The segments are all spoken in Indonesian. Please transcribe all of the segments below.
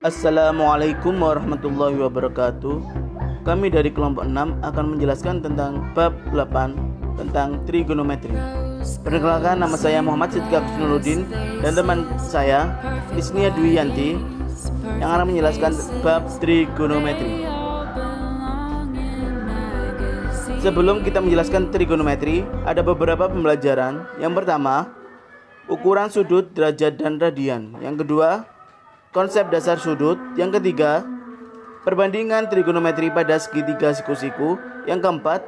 Assalamualaikum warahmatullahi wabarakatuh. Kami dari kelompok 6 akan menjelaskan tentang bab 8 tentang trigonometri. Perkenalkan, nama saya Muhammad Siddiq Abduludin dan teman saya Isnia Dwi Yanti yang akan menjelaskan bab trigonometri. Sebelum kita menjelaskan trigonometri, ada beberapa pembelajaran. Yang pertama, ukuran sudut, derajat, dan radian. Yang kedua, konsep dasar sudut. Yang ketiga, perbandingan trigonometri pada segitiga siku-siku. Yang keempat,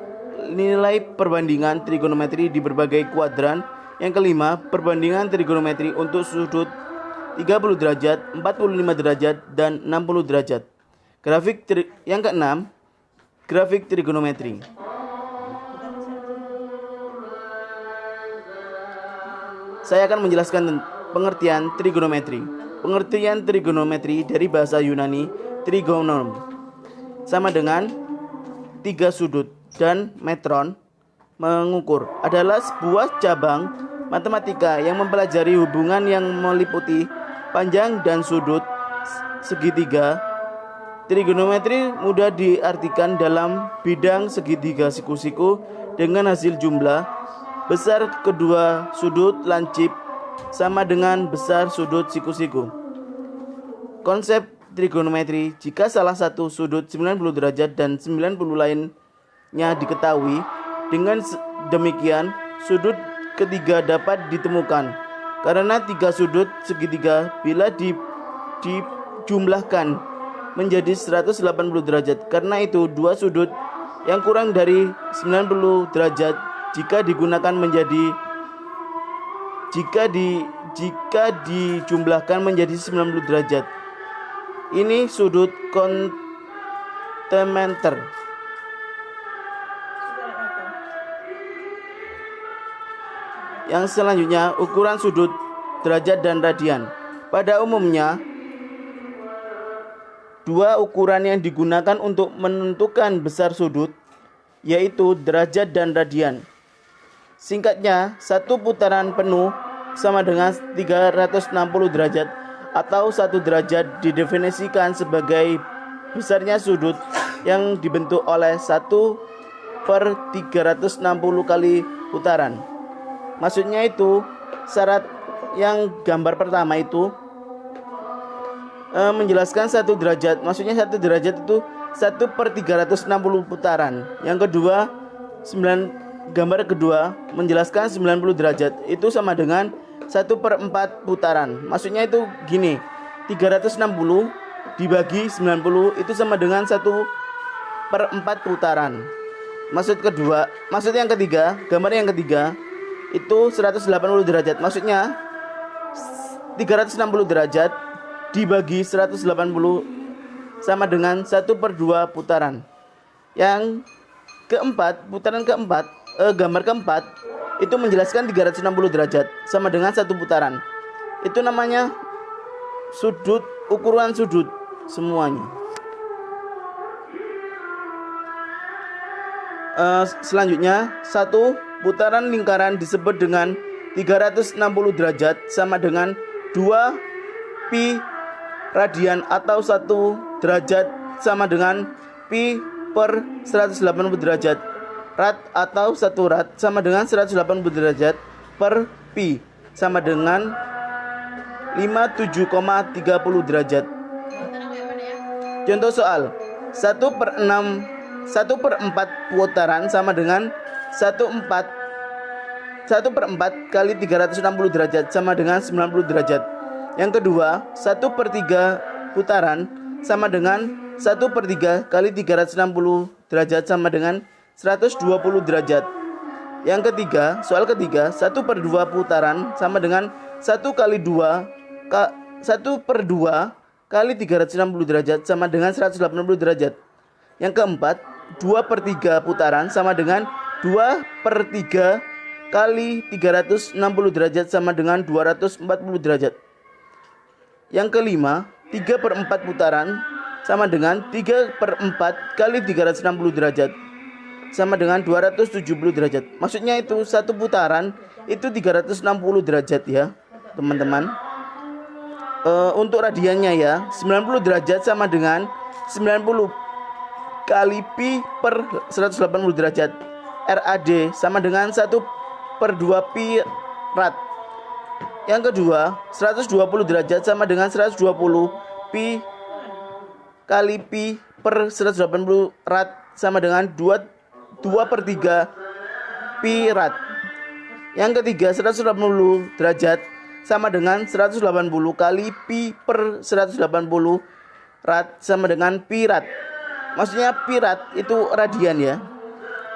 nilai perbandingan trigonometri di berbagai kuadran. Yang kelima, perbandingan trigonometri untuk sudut 30 derajat, 45 derajat, dan 60 derajat. Yang keenam, grafik trigonometri. Saya akan menjelaskan pengertian trigonometri. Pengertian trigonometri dari bahasa Yunani trigonon sama dengan tiga sudut, dan metron mengukur adalah sebuah cabang matematika yang mempelajari hubungan yang meliputi panjang dan sudut segitiga. Trigonometri mudah diartikan dalam bidang segitiga siku-siku dengan hasil jumlah besar kedua sudut lancip sama dengan besar sudut siku-siku. Konsep trigonometri, jika salah satu sudut 90 derajat dan 90 lainnya diketahui, dengan demikian sudut ketiga dapat ditemukan. Karena tiga sudut segitiga bila dijumlahkan menjadi 180 derajat. Karena itu dua sudut yang kurang dari 90 derajat jika dijumlahkan menjadi 90 derajat. Ini sudut komplementer. Yang selanjutnya, ukuran sudut, derajat, dan radian. Pada umumnya, dua ukuran yang digunakan untuk menentukan besar sudut, yaitu derajat dan radian. Singkatnya, satu putaran penuh sama dengan 360 derajat atau 1 derajat didefinisikan sebagai besarnya sudut yang dibentuk oleh 1/360 kali putaran. Maksudnya itu, syarat yang gambar pertama itu menjelaskan 1 derajat. Maksudnya 1 derajat itu 1/360 putaran. Yang kedua, gambar kedua menjelaskan 90 derajat itu sama dengan 1/4 putaran. Maksudnya itu gini, 360 dibagi 90 itu sama dengan 1/4 putaran. Maksud yang ketiga, gambar yang ketiga itu 180 derajat. Maksudnya 360 derajat dibagi 180 sama dengan 1/2 putaran. Yang keempat, gambar keempat itu menjelaskan 360 derajat sama dengan 1 putaran. Itu namanya sudut, ukuran sudut semuanya. Selanjutnya, satu putaran lingkaran disebut dengan 360 derajat sama dengan 2 pi radian atau 1 derajat sama dengan pi per 180 derajat. Rad atau 1 rad sama dengan 180 derajat per pi sama dengan 57,30 derajat. Contoh soal, 1/4 putaran sama dengan 1/4 kali 360 derajat sama dengan 90 derajat. Yang kedua, 1/3 putaran sama dengan 1/3 kali 360 derajat sama dengan 120 derajat. Yang ketiga, soal ketiga, 1/2 putaran sama dengan 1/2 kali 360 derajat sama dengan 180 derajat. Yang keempat, 2/3 putaran sama dengan 2/3 kali 360 derajat sama dengan 240 derajat. Yang kelima, 3/4 putaran sama dengan 3/4 kali 360 derajat sama dengan 270 derajat. Maksudnya itu satu putaran itu 360 derajat ya teman-teman. untuk radiannya ya, 90 derajat sama dengan 90 kali pi per 180 derajat. RAD sama dengan 1/2 pi rad. Yang kedua, 120 derajat sama dengan 120 pi kali pi per 180 rad sama dengan 2/3 pi rad. Yang ketiga, 180 derajat sama dengan 180 kali pi per 180 rad sama dengan pi rad. Maksudnya pi rad itu radian ya.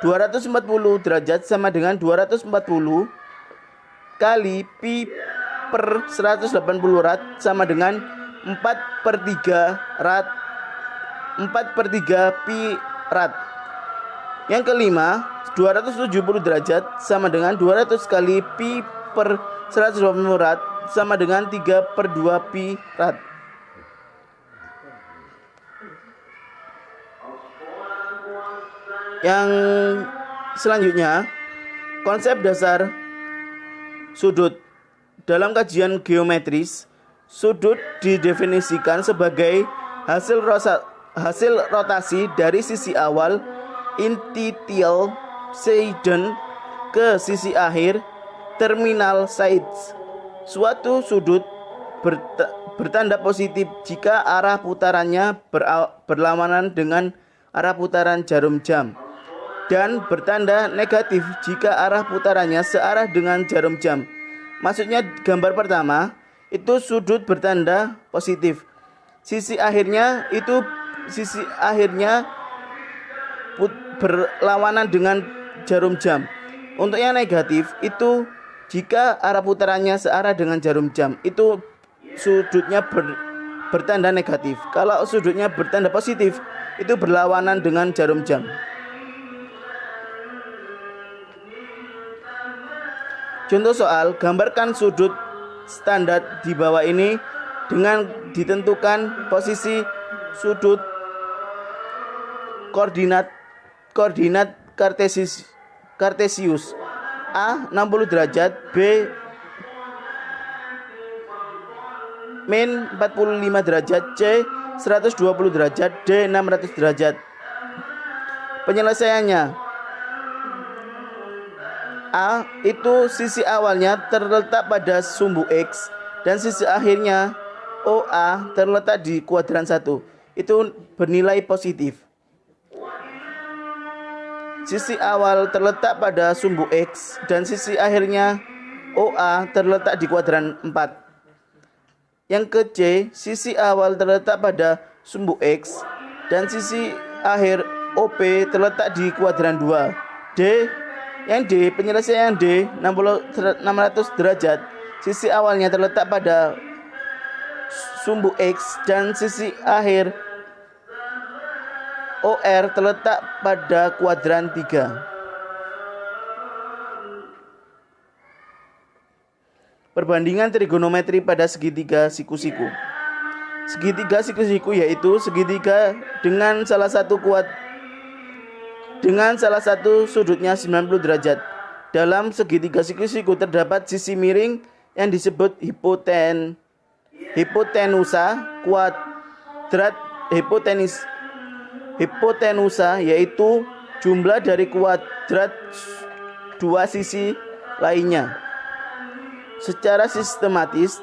240 derajat sama dengan 240 kali pi per 180 rad sama dengan 4/3 rad, 4/3 pi rad. Yang kelima, 270 derajat sama dengan 200 kali pi per 180 rad sama dengan 3/2 pi rad. Yang selanjutnya, konsep dasar sudut. Dalam kajian geometris, sudut didefinisikan sebagai hasil rotasi dari sisi awal initial seiden ke sisi akhir terminal sides. Suatu sudut bertanda positif jika arah putarannya berlawanan dengan arah putaran jarum jam, dan bertanda negatif jika arah putarannya searah dengan jarum jam. Maksudnya gambar pertama itu sudut bertanda positif. Sisi akhirnya berlawanan dengan jarum jam. Untuk yang negatif itu jika arah putarannya searah dengan jarum jam, itu sudutnya bertanda negatif. Kalau sudutnya bertanda positif, itu berlawanan dengan jarum jam. Contoh soal, gambarkan sudut standar di bawah ini dengan ditentukan posisi sudut koordinat kartesius. A 60 derajat, B min 45 derajat, C 120 derajat, D 600 derajat. Penyelesaiannya, A itu sisi awalnya terletak pada sumbu X dan sisi akhirnya OA terletak di kuadran 1. Itu bernilai positif. Sisi awal terletak pada sumbu X dan sisi akhirnya OA terletak di kuadran 4. Yang ke C, sisi awal terletak pada sumbu X dan sisi akhir OP terletak di kuadran 2. Yang D, penyelesaian D 600 derajat. Sisi awalnya terletak pada sumbu X dan sisi akhir OR terletak pada kuadran 3. Perbandingan trigonometri pada segitiga siku-siku. Segitiga siku-siku yaitu segitiga dengan salah satu sudutnya 90 derajat. Dalam segitiga siku-siku terdapat sisi miring yang disebut hipotenusa, kuadrat hipotenusa yaitu jumlah dari kuadrat dua sisi lainnya. Secara sistematis,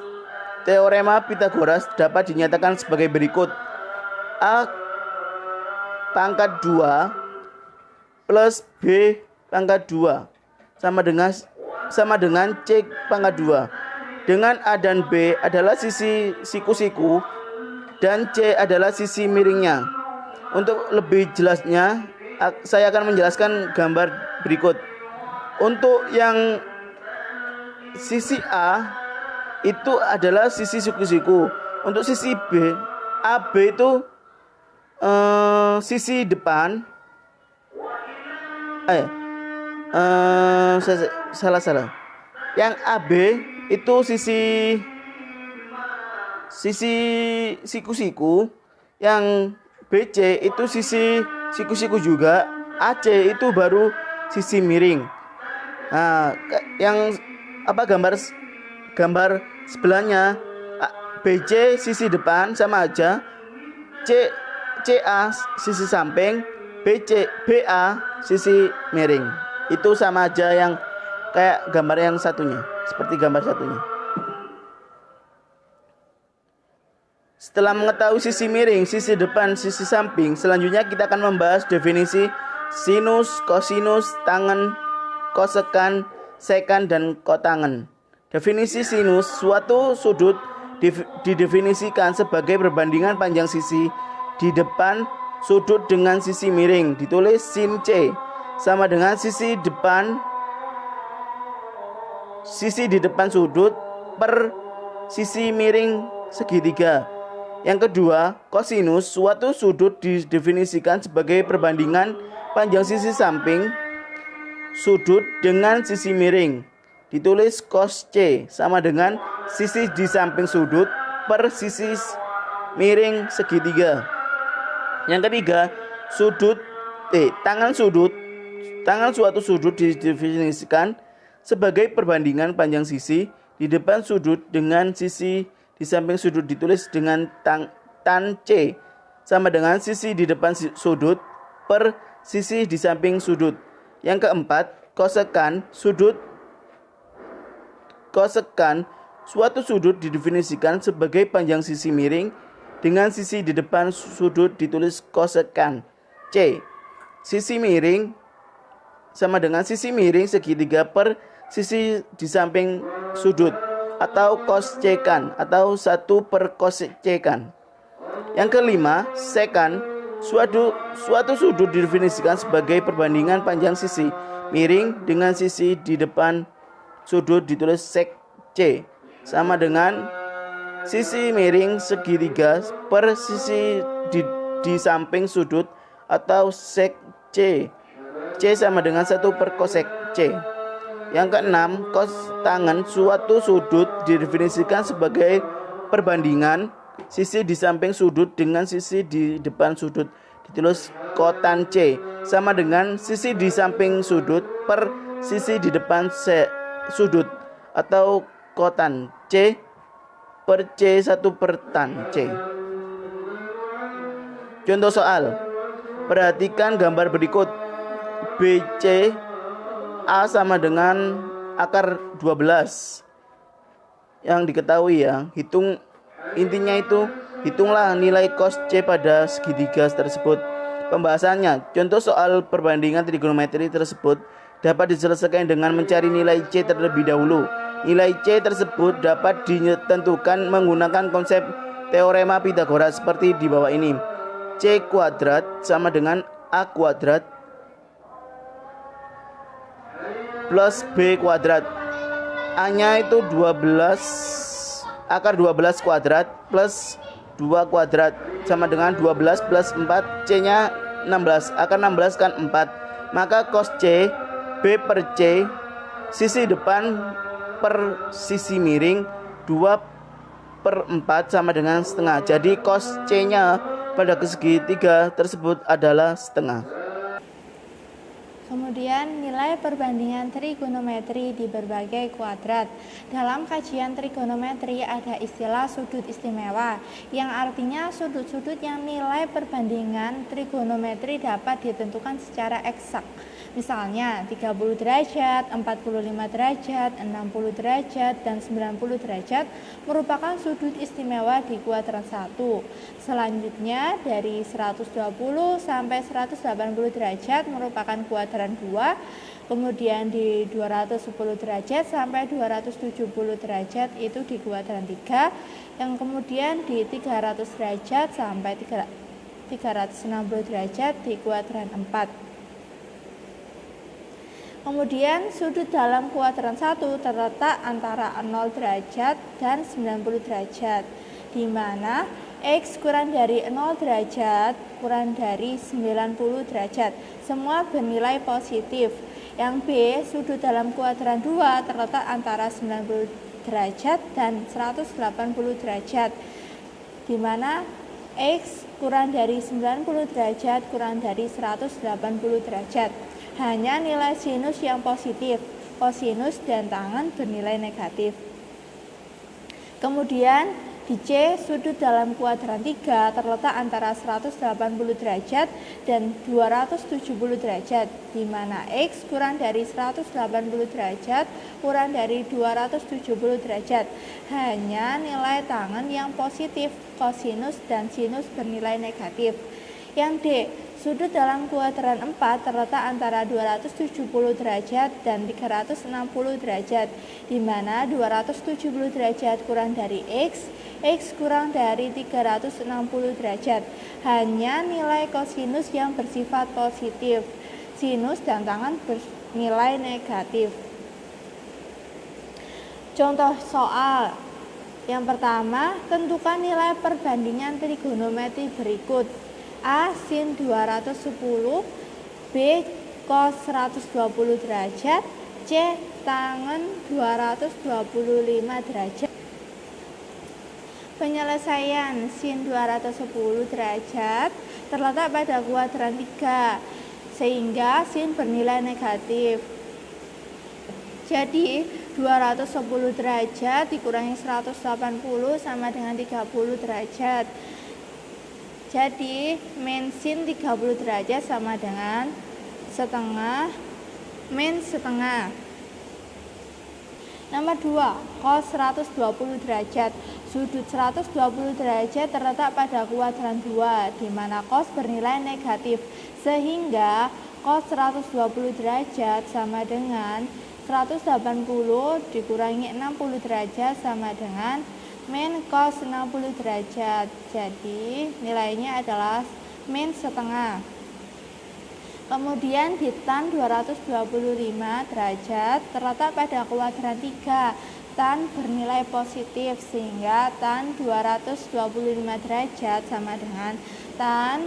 teorema Pythagoras dapat dinyatakan sebagai berikut. A pangkat 2 plus B pangkat 2 sama dengan C pangkat 2, dengan A dan B adalah sisi siku-siku dan C adalah sisi miringnya. Untuk lebih jelasnya, saya akan menjelaskan gambar berikut. Untuk yang sisi A itu adalah sisi siku-siku. Untuk sisi B, AB itu sisi depan. Salah. Yang AB itu sisi siku-siku. Yang BC itu sisi siku-siku juga. AC itu baru sisi miring. Nah, yang gambar sebelahnya BC sisi depan sama aja, CA sisi samping, BA sisi miring. Itu sama aja yang kayak gambar yang satunya, seperti gambar satunya. Setelah mengetahui sisi miring, sisi depan, sisi samping, selanjutnya kita akan membahas definisi sinus, kosinus, tangen, kosekan, sekan, dan kotangen. Definisi sinus, suatu sudut didefinisikan sebagai perbandingan panjang sisi di depan sudut dengan sisi miring, ditulis sin C, sama dengan sisi di depan sudut per sisi miring segitiga. Yang kedua, kosinus, suatu sudut didefinisikan sebagai perbandingan panjang sisi samping sudut dengan sisi miring, ditulis cos C, sama dengan sisi di samping sudut per sisi miring segitiga. Yang ketiga, tangan suatu sudut didefinisikan sebagai perbandingan panjang sisi di depan sudut dengan sisi di samping sudut, ditulis dengan tan C, sama dengan sisi di depan sudut per sisi di samping sudut. Yang keempat, kosekan, suatu sudut didefinisikan sebagai panjang sisi miring dengan sisi di depan sudut, ditulis kosekan C. Sisi miring sama dengan sisi miring segitiga per sisi di samping sudut, atau cos C-kan, atau 1 per cos C-kan. Yang kelima, sekan, suatu sudut didefinisikan sebagai perbandingan panjang sisi miring dengan sisi di depan sudut, ditulis sek C, sama dengan sisi miring segitiga per sisi di samping sudut, atau sek C. C sama dengan 1 per cosec C. Yang keenam, cos tangen, suatu sudut didefinisikan sebagai perbandingan sisi di samping sudut dengan sisi di depan sudut, ditulis kotan C, sama dengan sisi di samping sudut per sisi di depan sudut, atau kotan C per C 1 per tan C. Contoh soal, perhatikan gambar berikut. BC A sama dengan akar 12 yang diketahui ya. Hitunglah nilai cos C pada segitiga tersebut. Pembahasannya, contoh soal perbandingan trigonometri tersebut dapat diselesaikan dengan mencari nilai C terlebih dahulu. Nilai C tersebut dapat ditentukan menggunakan konsep teorema Pythagoras seperti di bawah ini. C kuadrat sama dengan A kuadrat plus B kuadrat. A-nya itu 12, akar 12 kuadrat plus 2 kuadrat sama dengan 12 plus 4, C-nya 16, akar 16 kan 4. Maka cos C, B per C, sisi depan per sisi miring 2 per 4 sama dengan setengah. Jadi cos C-nya pada segitiga tersebut adalah setengah. Kemudian nilai perbandingan trigonometri di berbagai kuadrat. Dalam kajian trigonometri ada istilah sudut istimewa, yang artinya sudut-sudut yang nilai perbandingan trigonometri dapat ditentukan secara eksak. Misalnya 30 derajat, 45 derajat, 60 derajat, dan 90 derajat merupakan sudut istimewa di kuadran 1. Selanjutnya dari 120 sampai 180 derajat merupakan kuadran 2. Kemudian di 210 derajat sampai 270 derajat itu di kuadran 3. Yang kemudian di 300 derajat sampai 360 derajat di kuadran 4. Kemudian sudut dalam kuadran 1 terletak antara 0 derajat dan 90 derajat, di mana X kurang dari 0 derajat kurang dari 90 derajat. Semua bernilai positif. Yang B, sudut dalam kuadran 2 terletak antara 90 derajat dan 180 derajat, di mana X kurang dari 90 derajat kurang dari 180 derajat. Hanya nilai sinus yang positif, kosinus dan tangen bernilai negatif. Kemudian Di C, sudut dalam kuadran 3 terletak antara 180 derajat dan 270 derajat, di mana X kurang dari 180 derajat kurang dari 270 derajat. Hanya nilai tangen yang positif, kosinus dan sinus bernilai negatif. Yang D, sudut dalam kuadran 4 terletak antara 270 derajat dan 360 derajat, di mana 270 derajat kurang dari X kurang dari 360 derajat. Hanya nilai kosinus yang bersifat positif, sinus dan tangen bernilai negatif. Contoh soal. Yang pertama, tentukan nilai perbandingan trigonometri berikut. A sin 210, B cos 120 derajat, C tangen 225 derajat. Penyelesaian sin 210 derajat terletak pada kuadran 3, sehingga sin bernilai negatif. Jadi 210 derajat dikurangi 180 sama dengan 30 derajat. Jadi min sin 30 derajat sama dengan setengah min setengah. Nomor 2, cos 120 derajat. Sudut 120 derajat terletak pada kuadran 2, di mana cos bernilai negatif, sehingga cos 120 derajat sama dengan 180 dikurangi 60 derajat sama dengan min cos 60 derajat. Jadi nilainya adalah min setengah. Kemudian di tan 225 derajat terletak pada kuadran 3. Tan bernilai positif, sehingga tan 225 derajat sama dengan tan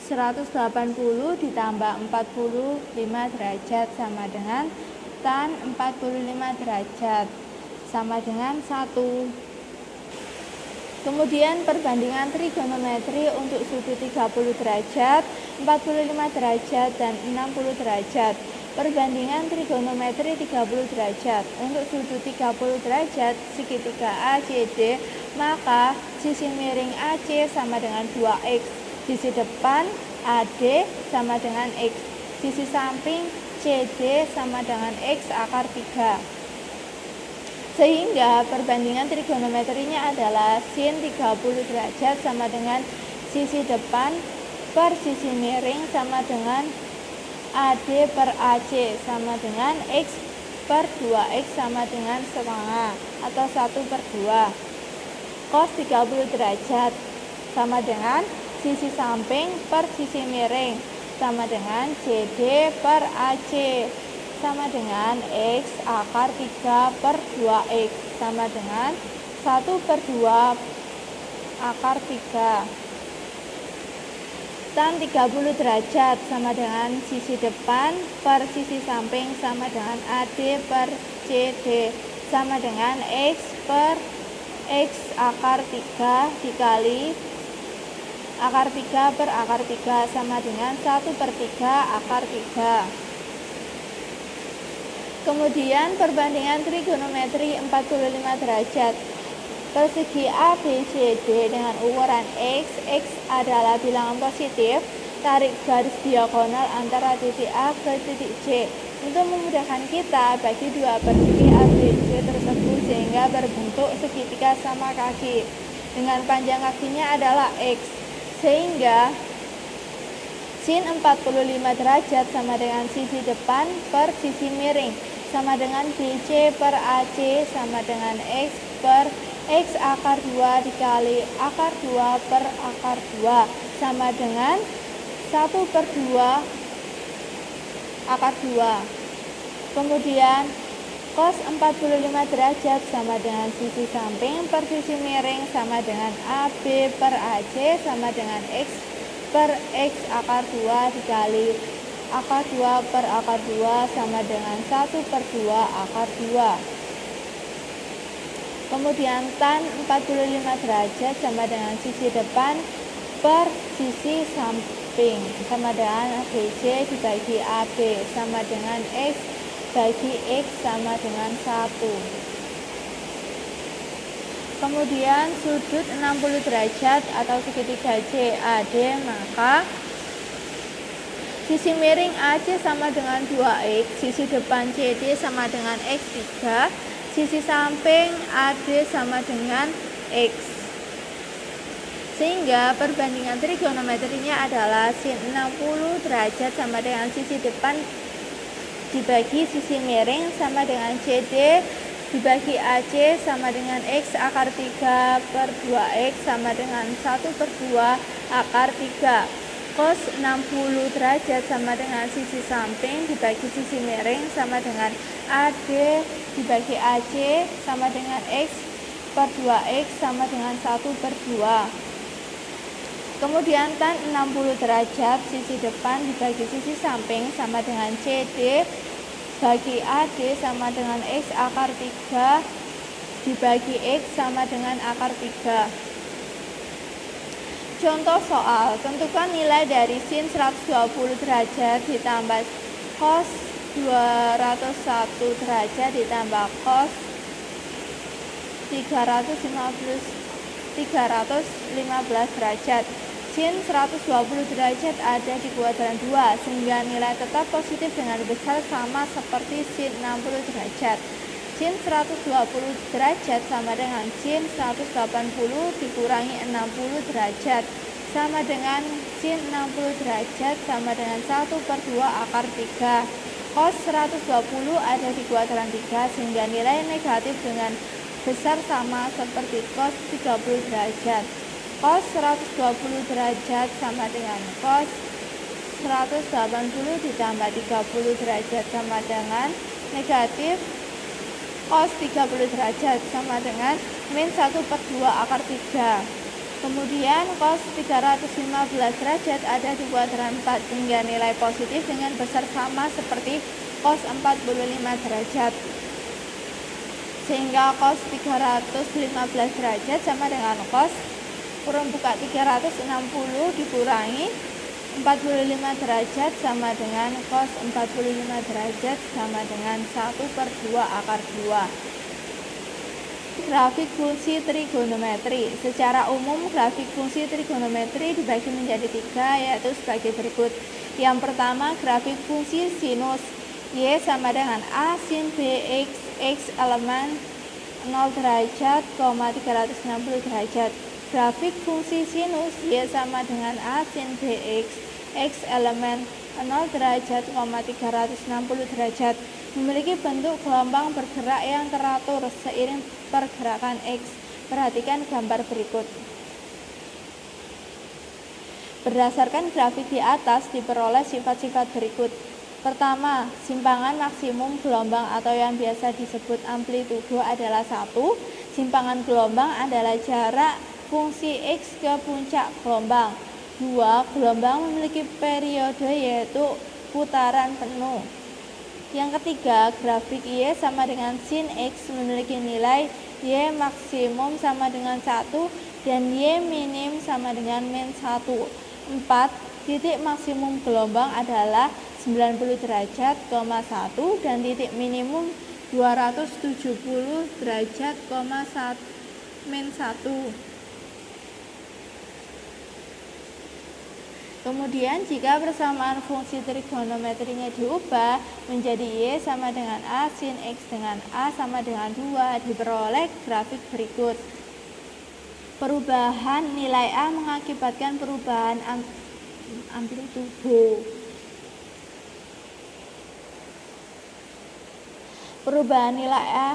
180 ditambah 45 derajat sama dengan tan 45 derajat sama dengan 1. Kemudian perbandingan trigonometri untuk sudut 30 derajat, 45 derajat, dan 60 derajat. Perbandingan trigonometri 30 derajat. Untuk sudut 30 derajat segitiga ACD, maka sisi miring AC sama dengan 2X. Sisi depan AD sama dengan X. Sisi samping CD sama dengan X akar 3. Sehingga perbandingan trigonometrinya adalah sin 30 derajat sama dengan sisi depan per sisi miring sama dengan AD per AC sama dengan X per 2X sama dengan setengah atau 1/2. Cos 30 derajat sama dengan sisi samping per sisi miring sama dengan CD per AC sama dengan X akar 3 per 2X sama dengan 1/2 akar 3. Tan 30 derajat sama dengan sisi depan per sisi samping sama dengan AD per CD sama dengan X per X akar 3 dikali akar 3 per akar 3 sama dengan 1/3 akar 3. Kemudian perbandingan trigonometri 45 derajat. Persegi ABCD dengan ukuran X adalah bilangan positif. Tarik garis diagonal antara titik A ke titik C. Untuk memudahkan kita, bagi dua persegi ABC tersebut sehingga berbentuk segitiga sama kaki. Dengan panjang kakinya adalah X. Sehingga sin 45 derajat sama dengan sisi depan per sisi miring sama dengan BC per AC sama dengan X per X akar 2 dikali akar 2 per akar 2 sama dengan 1/2 akar 2. Kemudian cos 45 derajat sama dengan sisi samping per sisi miring sama dengan AB per AC sama dengan X per X akar 2 dikali akar 2 per akar 2 sama dengan 1/2 akar 2. Kemudian tan 45 derajat sama dengan sisi depan per sisi samping sama dengan BC dibagi AB sama dengan X bagi X sama dengan 1. Kemudian sudut 60 derajat atau segitiga CAD, maka sisi miring AC sama dengan 2X, sisi depan CD sama dengan X3, sisi samping AD sama dengan X. Sehingga perbandingan trigonometrinya adalah sin 60 derajat sama dengan sisi depan dibagi sisi miring sama dengan CD dibagi AC sama dengan X akar 3 per 2X sama dengan 1/2 akar 3. Cos 60 derajat sama dengan sisi samping dibagi sisi miring sama dengan AD dibagi AC sama dengan X per 2X sama dengan 1/2. Kemudian tan 60 derajat sisi depan dibagi sisi samping sama dengan CD bagi AD sama dengan X akar 3 dibagi X sama dengan akar 3. Contoh soal, tentukan nilai dari sin 120 derajat ditambah cos 201 derajat ditambah cos 315 derajat. Sin 120 derajat ada di kuadran 2, sehingga nilai tetap positif dengan besar sama seperti sin 60 derajat. Sin 120 derajat sama dengan sin 180 dikurangi 60 derajat sama dengan sin 60 derajat sama dengan 1/2 akar 3. Cos 120 ada di kuadran 3, sehingga nilai negatif dengan besar sama seperti cos 30 derajat. Cos 120 derajat sama dengan cos 180 ditambah 30 derajat sama dengan negatif cos 30 derajat sama dengan min 1/2 akar 3. Kemudian cos 315 derajat ada di kuadran 4, sehingga nilai positif dengan besar sama seperti cos 45 derajat. Sehingga cos 315 derajat sama dengan cos 360 dikurangi 45 derajat sama dengan cos 45 derajat sama dengan 1/2 akar 2. Grafik fungsi trigonometri. Secara umum grafik fungsi trigonometri dibagi menjadi 3, yaitu sebagai berikut. Yang pertama, grafik fungsi sinus. Y sama dengan A sin BX, X elemen 0 derajat, 360 derajat. Grafik fungsi sinus Y sama dengan A sin BX, X elemen 0 derajat, 360 derajat. Memiliki bentuk gelombang bergerak yang teratur seiring pergerakan X. Perhatikan gambar berikut. Berdasarkan grafik di atas diperoleh sifat-sifat berikut. Pertama, simpangan maksimum gelombang atau yang biasa disebut amplitudo adalah 1. Simpangan gelombang adalah jarak fungsi X ke puncak gelombang. 2. Gelombang memiliki periode yaitu putaran penuh. Yang ketiga, grafik Y sama dengan sin X memiliki nilai Y maksimum sama dengan 1 dan Y minim sama dengan min 1. 4. Titik maksimum gelombang adalah 90 derajat, 1 dan titik minimum 270 derajat, min 1. Kemudian jika persamaan fungsi trigonometrinya diubah menjadi Y sama dengan A sin X dengan A sama dengan 2, diperoleh grafik berikut. Perubahan nilai A mengakibatkan perubahan amplitudo. Perubahan nilai A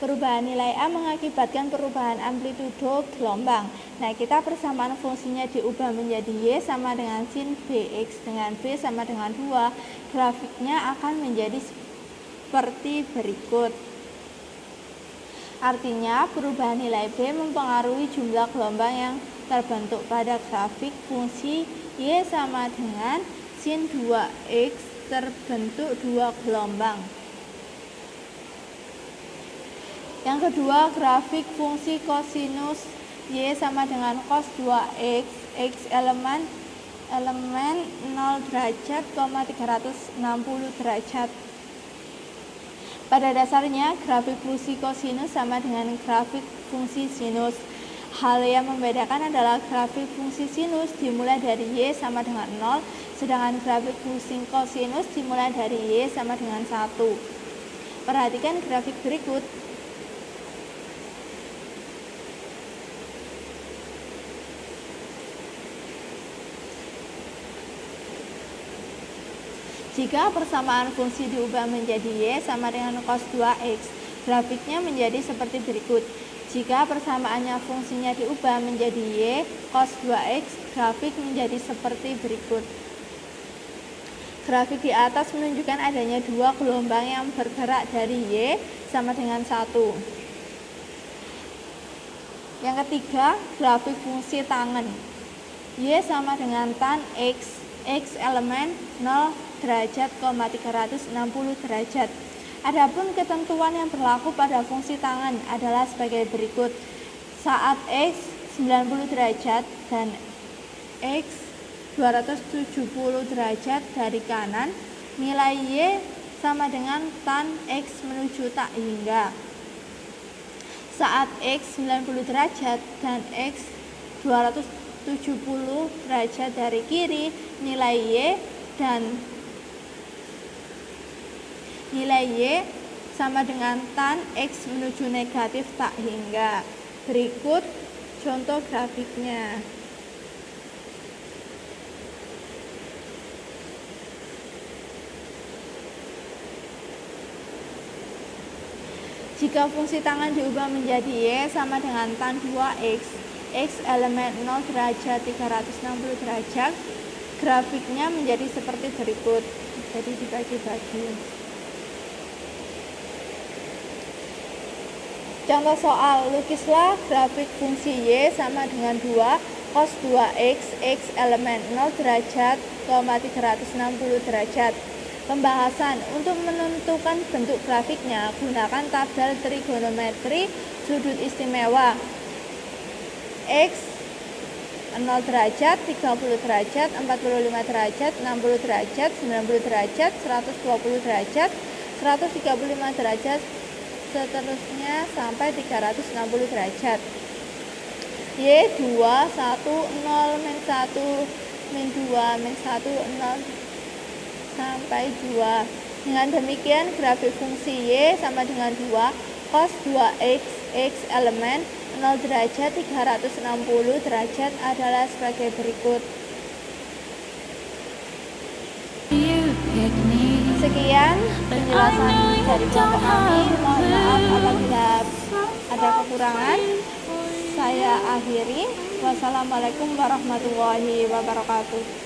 Perubahan nilai A mengakibatkan perubahan amplitudo gelombang. Nah, kita persamaan fungsinya diubah menjadi Y sama dengan sin BX dengan B sama dengan 2. Grafiknya akan menjadi seperti berikut. Artinya, perubahan nilai B mempengaruhi jumlah gelombang yang terbentuk pada grafik fungsi Y sama dengan sin 2X terbentuk 2 gelombang. Yang kedua, grafik fungsi kosinus Y sama dengan cos 2X, X elemen elemen 0 derajat, 360 derajat. Pada dasarnya, grafik fungsi kosinus sama dengan grafik fungsi sinus. Hal yang membedakan adalah grafik fungsi sinus dimulai dari Y sama dengan 0, sedangkan grafik fungsi kosinus dimulai dari Y sama dengan 1. Perhatikan grafik berikut. Jika persamaan fungsi diubah menjadi Y sama dengan cos 2X, grafiknya menjadi seperti berikut. Jika persamaannya fungsinya diubah menjadi Y cos 2X, grafik menjadi seperti berikut. Grafik di atas menunjukkan adanya dua gelombang yang bergerak dari Y sama dengan 1. Yang ketiga, grafik fungsi tangen. Y sama dengan tan X, X elemen 0 derajat, 360 derajat. Adapun ketentuan yang berlaku pada fungsi tangen adalah sebagai berikut. Saat X 90 derajat dan X 270 derajat dari kanan, nilai Y sama dengan tan X menuju tak hingga. Saat X 90 derajat dan X 270 derajat dari kiri, nilai Y sama dengan tan X menuju negatif tak hingga. Berikut contoh grafiknya. Jika fungsi tangen diubah menjadi Y sama dengan tan 2X, X elemen 0 derajat, 360 derajat, grafiknya menjadi seperti berikut. Jadi dibagi-bagi. Contoh soal, lukislah grafik fungsi Y sama dengan 2 cos 2X, X elemen 0 derajat, 360 derajat. Pembahasan, untuk menentukan bentuk grafiknya, gunakan tabel trigonometri sudut istimewa. X 0 derajat, 30 derajat, 45 derajat, 60 derajat, 90 derajat, 120 derajat, 135 derajat, seterusnya sampai 360 derajat. Y 2, 1, 0, min 1, min 2, min 1, 0 sampai 2. Dengan demikian, grafik fungsi Y sama dengan 2 cos 2X, X elemen 0 derajat, 360 derajat adalah sebagai berikut. Sekian penjelasan dari kelompok kami. Mohon maaf apabila ada kekurangan. Saya akhiri. Wassalamualaikum warahmatullahi wabarakatuh.